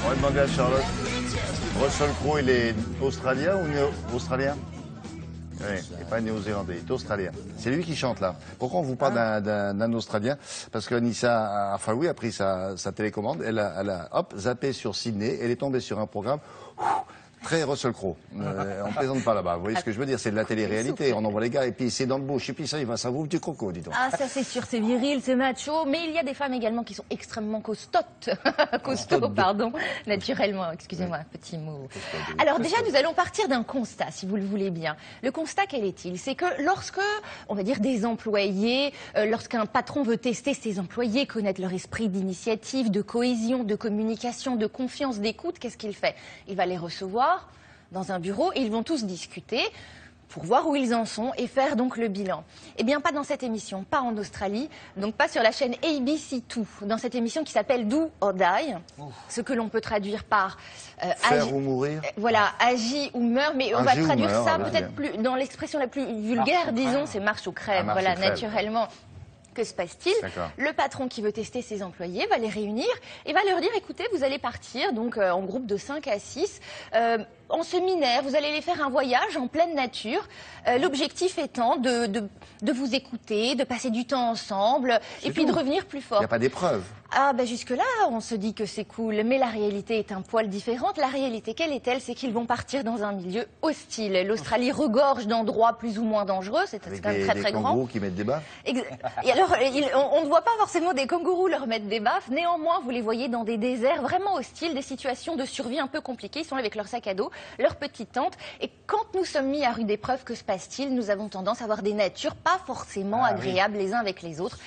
On va demander à Charlotte. Russell Crowe, il est australien ou néo-australien? Oui, il n'est pas néo-zélandais, il est australien. C'est lui qui chante là. Pourquoi on vous parle d'un Australien? Parce qu'Anissa Afaoui a pris sa télécommande, elle a hop, zappé sur Sydney, elle est tombée sur un programme très Russell Crowe. On ne plaisante pas là-bas. Vous voyez ce que je veux dire? C'est de la télé-réalité. On envoie les gars et puis c'est dans le bush. Et puis ça vous du coco, dis donc. Ah, ça c'est sûr, c'est viril, c'est macho. Mais il y a des femmes également qui sont extrêmement costaudes. Costauds, pardon. Naturellement, excusez-moi, un petit mot. Alors déjà, nous allons partir d'un constat, si vous le voulez bien. Le constat, quel est-il? C'est que lorsque, on va dire, des employés, lorsqu'un patron veut tester ses employés, connaître leur esprit d'initiative, de cohésion, de communication, de confiance, d'écoute, qu'est-ce qu'il fait? Il va les recevoir dans un bureau et ils vont tous discuter pour voir où ils en sont et faire donc le bilan. Eh bien, pas dans cette émission, pas en Australie, donc pas sur la chaîne ABC2, dans cette émission qui s'appelle Do or Die, ce que l'on peut traduire par faire ou mourir. Voilà, agis ou meurs, mais on va traduire ça peut-être plus dans l'expression la plus vulgaire, disons, c'est marche ou crève, voilà, naturellement. Que se passe-t-il? Le patron qui veut tester ses employés va les réunir et va leur dire, écoutez, vous allez partir donc en groupe de 5 à 6 en séminaire, vous allez les faire un voyage en pleine nature. L'objectif étant de vous écouter, de passer du temps ensemble et puis de revenir plus fort. Il n'y a pas d'épreuve. Ah ben jusque-là, on se dit que c'est cool, mais la réalité est un poil différente. La réalité, quelle est-elle? C'est qu'ils vont partir dans un milieu hostile. L'Australie regorge d'endroits plus ou moins dangereux, c'est quand même très très grand. Avec des kangourous qui mettent des baffes. Et alors, on ne voit pas forcément des kangourous leur mettre des baffes. Néanmoins, vous les voyez dans des déserts vraiment hostiles, des situations de survie un peu compliquées. Ils sont là avec leur sac à dos, leur petite tente. Et quand nous sommes mis à rude épreuve, que se passe-t-il? Nous avons tendance à avoir des natures pas forcément agréables les uns avec les autres.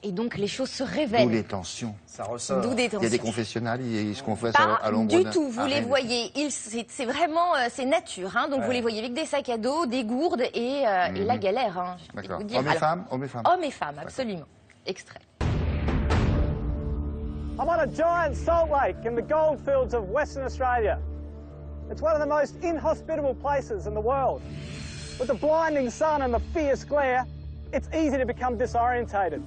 Et donc les choses se révèlent. D'où les tensions. Ça ressort. D'où des tensions. Il y a des confessionnals, ils se confessent à l'ombre. Pas du tout, vous les voyez. C'est vraiment, c'est nature. Hein, donc vous les voyez avec des sacs à dos, des gourdes et la galère. Hein, d'accord. Hommes et femmes, hommes et femmes. Hommes et femmes, absolument. Extrait. I'm on a giant salt lake in the goldfields of Western Australia. It's one of the most inhospitable places in the world. With the blinding sun and the fierce glare, it's easy to become disorientated.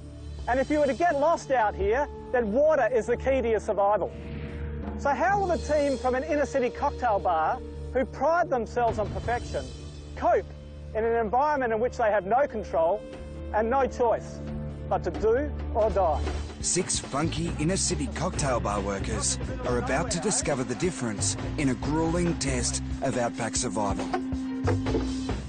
And if you were to get lost out here, then water is the key to your survival. So how will the team from an inner city cocktail bar, who pride themselves on perfection, cope in an environment in which they have no control and no choice but to do or die? 6 funky inner city cocktail bar workers are about to discover the difference in a grueling test of outback survival.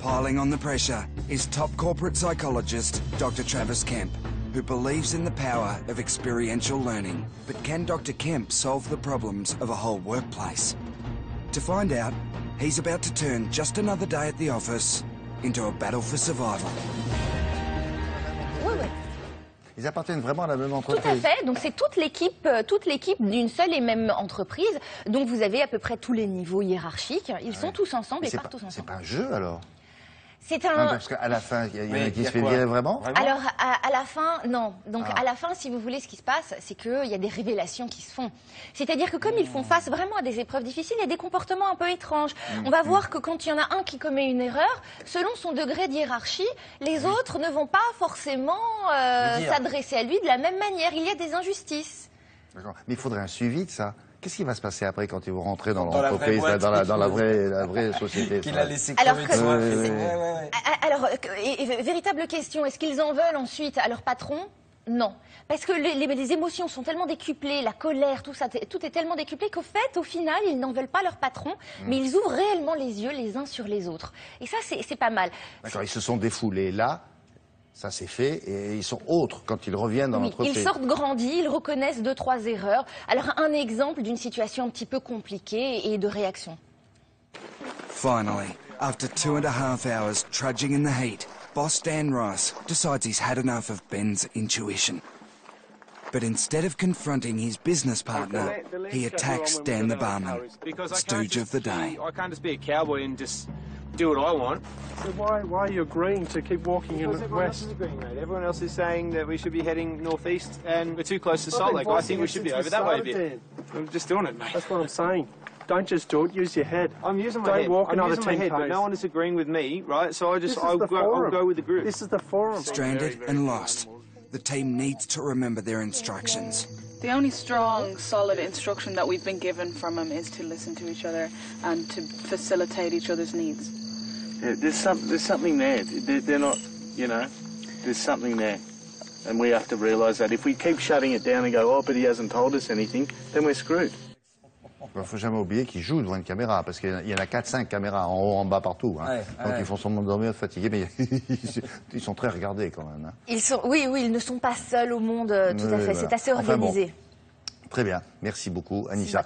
Piling on the pressure is top corporate psychologist Dr. Travis Kemp, who believes in the power of experiential learning. But can Dr. Kemp solve the problems of a whole workplace? To find out, he's about to turn just another day at the office into a battle for survival. Oui, oui. Ils appartiennent vraiment à la même entreprise. Tout à fait. Donc c'est toute l'équipe d'une seule et même entreprise. Donc vous avez à peu près tous les niveaux hiérarchiques. Ils sont tous ensemble et partent tous ensemble. C'est pas un jeu alors? C'est un... Non, parce qu'à la fin, il y en a qui se fait virer vraiment. Alors, à la fin, non. Donc, à la fin, si vous voulez, ce qui se passe, c'est qu'il y a des révélations qui se font. C'est-à-dire que comme ils font face vraiment à des épreuves difficiles, il y a des comportements un peu étranges. On va voir que quand il y en a un qui commet une erreur, selon son degré de hiérarchie, les autres ne vont pas forcément s'adresser à lui de la même manière. Il y a des injustices. D'accord. Mais il faudrait un suivi de ça. Qu'est-ce qui va se passer après quand ils vont rentrer dans l'entreprise, dans la vraie société? Qu'il a laissé crever de soif. Alors, véritable question, est-ce qu'ils en veulent ensuite à leur patron? Non. Parce que les émotions sont tellement décuplées, la colère, tout ça, tout est tellement décuplé qu'au fait, au final, ils n'en veulent pas leur patron, mais ils ouvrent réellement les yeux les uns sur les autres. Et ça, c'est pas mal. D'accord, ils se sont défoulés là. Ça c'est fait et ils sont autres quand ils reviennent dans l'entreprise. Ils sortent grandis, ils reconnaissent 2-3 erreurs. Alors un exemple d'une situation un petit peu compliquée et de réaction. Finally, after 2.5 hours trudging in the heat, boss Dan Rice decides he's had enough of Ben's intuition. But instead of confronting his business partner, he attacks Dan the barman, stooge of the day. I can't just be a cowboy and just do what I want. So why are you agreeing to keep walking in the west? Everyone else is saying that we should be heading northeast and we're too close to Salt Lake. I think we should be over that way a bit. I'm just doing it, mate. That's what I'm saying. Don't just do it, use your head. I'm using my head. Don't walk another 10 but no one is agreeing with me, right? So I'll go with the group. This is the forum. Stranded and lost, the team needs to remember their instructions. The only strong, solid instruction that we've been given from him is to listen to each other and to facilitate each other's needs. Yeah, there's something there. They're not, you know, there's something there. And we have to realise that. If we keep shutting it down and go, oh, but he hasn't told us anything, then we're screwed. Il ne faut jamais oublier qu'ils jouent devant une caméra, parce qu'il y en a 4-5 caméras, en haut, en bas, partout. Hein. Donc ils font semblant de dormir, fatigués, mais ils sont très regardés quand même. Hein. Oui, ils ne sont pas seuls au monde, tout à fait. C'est assez organisé. Très bien, merci beaucoup, Anissa.